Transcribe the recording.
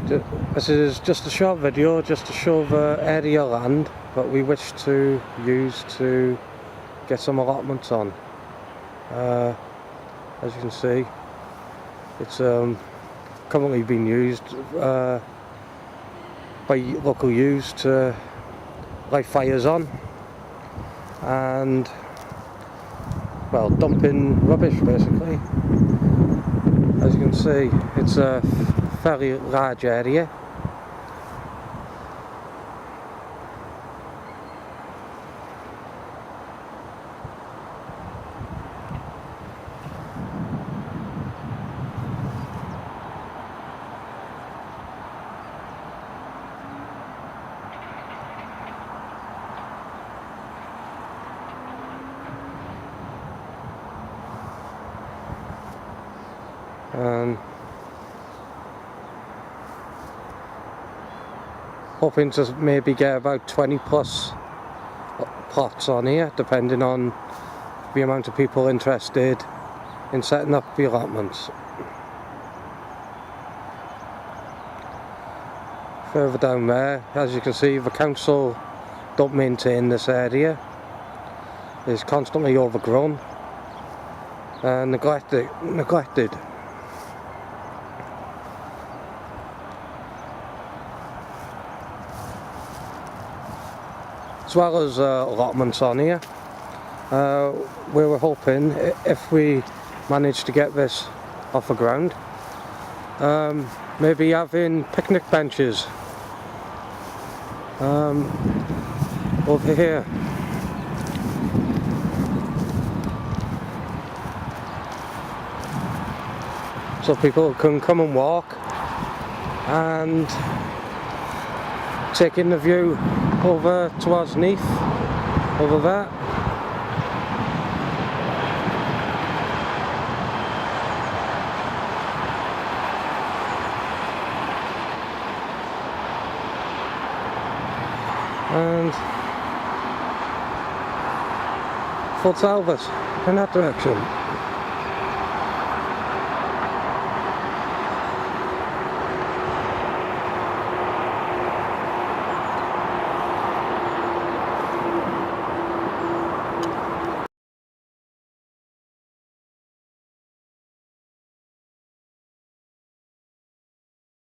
This is just a short video just to show the area of land that we wish to use to get some allotments on. As you can see, it's currently being used by local youths to light fires on and, well, dumping rubbish basically. As you can see, it's a fairly large area. Hoping to maybe get about 20 plus plots on here, depending on the amount of people interested in setting up the allotments. Further down there, as you can see, the council don't maintain this area. It's constantly overgrown and neglected. As well as allotments on here. We were hoping, if we managed to get this off the ground, maybe having picnic benches over here. So people can come and walk and take in the view over towards Neath, over there. And full Talbot in that direction.